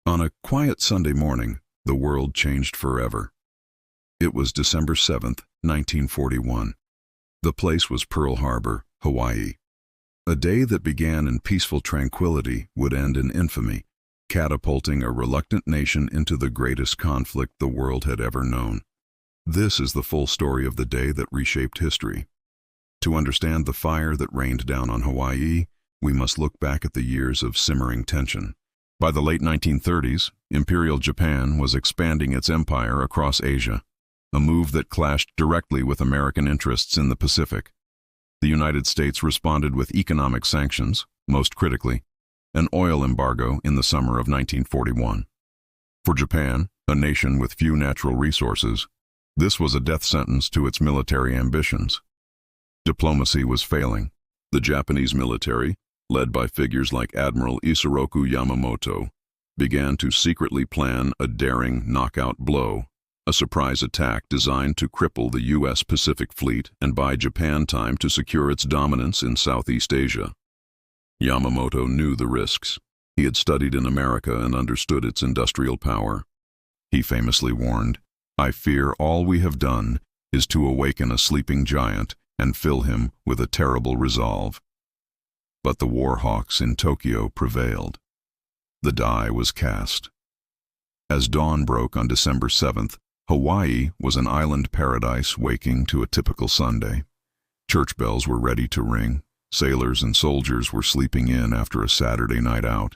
On a quiet Sunday morning, the world changed forever. It was December 7th, 1941. The place was Pearl Harbor, Hawaii. A day that began in peaceful tranquility would end in infamy, catapulting a reluctant nation into the greatest conflict the world had ever known. This is the full story of the day that reshaped history. To understand the fire that rained down on Hawaii, we must look back at the years of simmering tension. By the late 1930s, Imperial Japan was expanding its empire across Asia, a move that clashed directly with American interests in the Pacific. The United States responded with economic sanctions, most critically, an oil embargo in the summer of 1941. For Japan, a nation with few natural resources, this was a death sentence to its military ambitions. Diplomacy was failing. The Japanese military, led by figures like Admiral Isoroku Yamamoto, began to secretly plan a daring knockout blow, a surprise attack designed to cripple the U.S. Pacific Fleet and buy Japan time to secure its dominance in Southeast Asia. Yamamoto knew the risks. He had studied in America and understood its industrial power. He famously warned, "I fear all we have done is to awaken a sleeping giant and fill him with a terrible resolve." But the war hawks in Tokyo prevailed. The die was cast. As dawn broke on December 7th, Hawaii was an island paradise waking to a typical Sunday. Church bells were ready to ring, sailors and soldiers were sleeping in after a Saturday night out,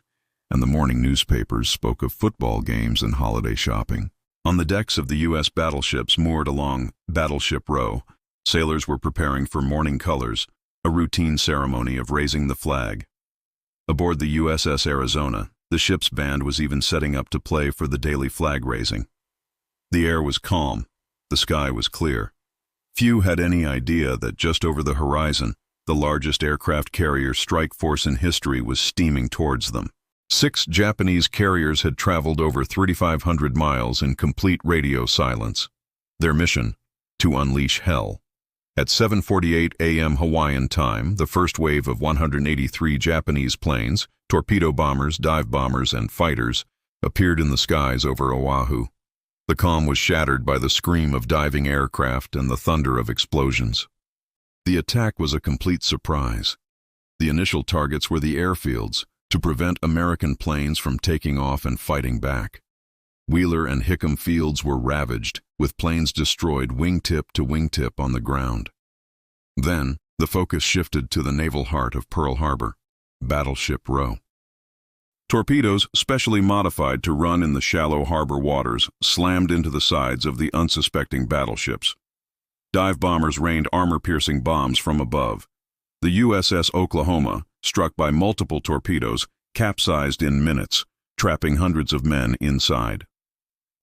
and the morning newspapers spoke of football games and holiday shopping. On the decks of the U.S. battleships moored along Battleship Row, sailors were preparing for morning colors, a routine ceremony of raising the flag. Aboard the USS Arizona, the ship's band was even setting up to play for the daily flag raising. The air was calm, the sky was clear. Few had any idea that just over the horizon, the largest aircraft carrier strike force in history was steaming towards them. 6 Japanese carriers had traveled over 3,500 miles in complete radio silence. Their mission? To unleash hell. At 7:48 a.m. Hawaiian time, the first wave of 183 Japanese planes, torpedo bombers, dive bombers, and fighters, appeared in the skies over Oahu. The calm was shattered by the scream of diving aircraft and the thunder of explosions. The attack was a complete surprise. The initial targets were the airfields, to prevent American planes from taking off and fighting back. Wheeler and Hickam fields were ravaged, with planes destroyed wingtip to wingtip on the ground. Then, the focus shifted to the naval heart of Pearl Harbor, Battleship Row. Torpedoes, specially modified to run in the shallow harbor waters, slammed into the sides of the unsuspecting battleships. Dive bombers rained armor-piercing bombs from above. The USS Oklahoma, struck by multiple torpedoes, capsized in minutes, trapping hundreds of men inside.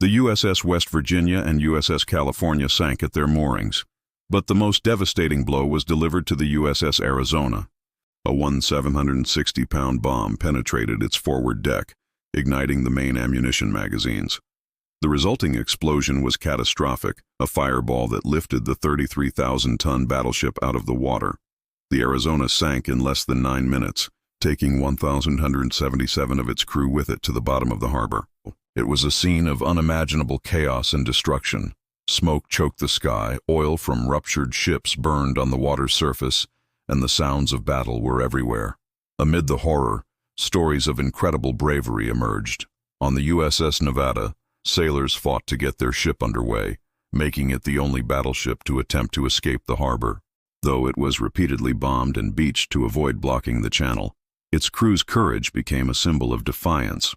The USS West Virginia and USS California sank at their moorings, but the most devastating blow was delivered to the USS Arizona. A 760-pound bomb penetrated its forward deck, igniting the main ammunition magazines. The resulting explosion was catastrophic, a fireball that lifted the 33,000-ton battleship out of the water. The Arizona sank in less than 9 minutes, taking 1,177 of its crew with it to the bottom of the harbor. It was a scene of unimaginable chaos and destruction. Smoke choked the sky, oil from ruptured ships burned on the water's surface, and the sounds of battle were everywhere. Amid the horror, stories of incredible bravery emerged. On the USS Nevada, sailors fought to get their ship underway, making it the only battleship to attempt to escape the harbor. Though it was repeatedly bombed and beached to avoid blocking the channel, its crew's courage became a symbol of defiance.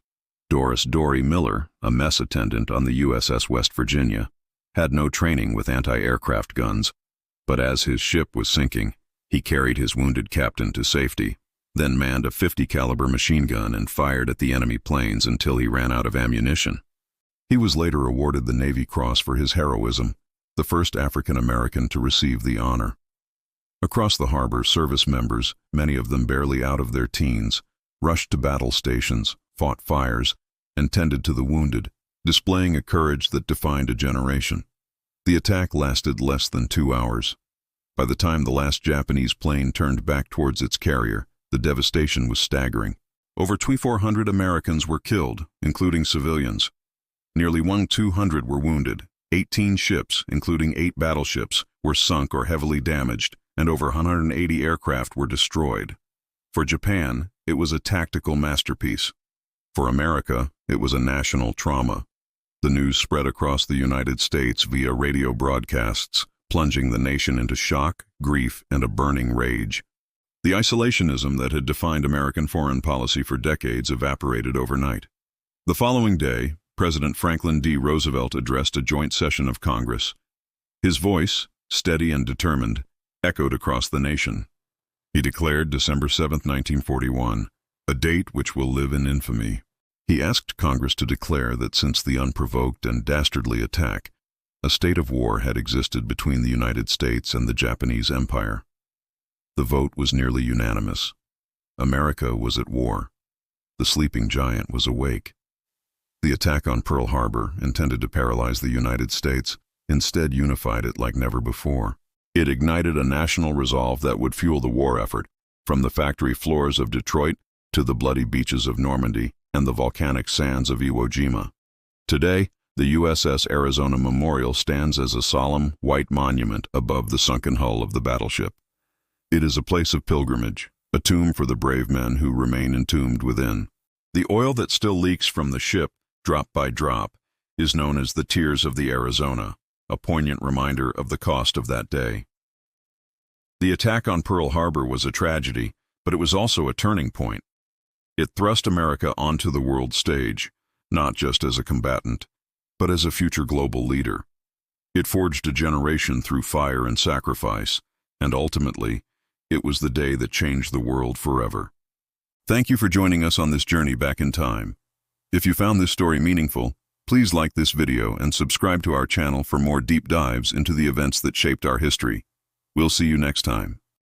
Doris "Dory" Miller, a mess attendant on the USS West Virginia, had no training with anti-aircraft guns, but as his ship was sinking, he carried his wounded captain to safety, then manned a .50 caliber machine gun and fired at the enemy planes until he ran out of ammunition. He was later awarded the Navy Cross for his heroism, the first African American to receive the honor. Across the harbor, service members, many of them barely out of their teens, rushed to battle stations, fought fires, and tended to the wounded, displaying a courage that defined a generation. The attack lasted less than 2 hours. By the time the last Japanese plane turned back towards its carrier, the devastation was staggering. Over 2,400 Americans were killed, including civilians. Nearly 1,200 were wounded. 18 ships, including 8 battleships, were sunk or heavily damaged, and over 180 aircraft were destroyed. For Japan, it was a tactical masterpiece. For America, it was a national trauma. The news spread across the United States via radio broadcasts, plunging the nation into shock, grief, and a burning rage. The isolationism that had defined American foreign policy for decades evaporated overnight. The following day, President Franklin D. Roosevelt addressed a joint session of Congress. His voice, steady and determined, echoed across the nation. He declared December 7, 1941, a date which will live in infamy. He asked Congress to declare that since the unprovoked and dastardly attack, a state of war had existed between the United States and the Japanese Empire. The vote was nearly unanimous. America was at war. The sleeping giant was awake. The attack on Pearl Harbor, intended to paralyze the United States, instead unified it like never before. It ignited a national resolve that would fuel the war effort, from the factory floors of Detroit to the bloody beaches of Normandy and the volcanic sands of Iwo Jima. Today, the USS Arizona Memorial stands as a solemn, white monument above the sunken hull of the battleship. It is a place of pilgrimage, a tomb for the brave men who remain entombed within. The oil that still leaks from the ship, drop by drop, is known as the Tears of the Arizona, a poignant reminder of the cost of that day. The attack on Pearl Harbor was a tragedy, but it was also a turning point. It thrust America onto the world stage, not just as a combatant, but as a future global leader. It forged a generation through fire and sacrifice, and ultimately, it was the day that changed the world forever. Thank you for joining us on this journey back in time. If you found this story meaningful, please like this video and subscribe to our channel for more deep dives into the events that shaped our history. We'll see you next time.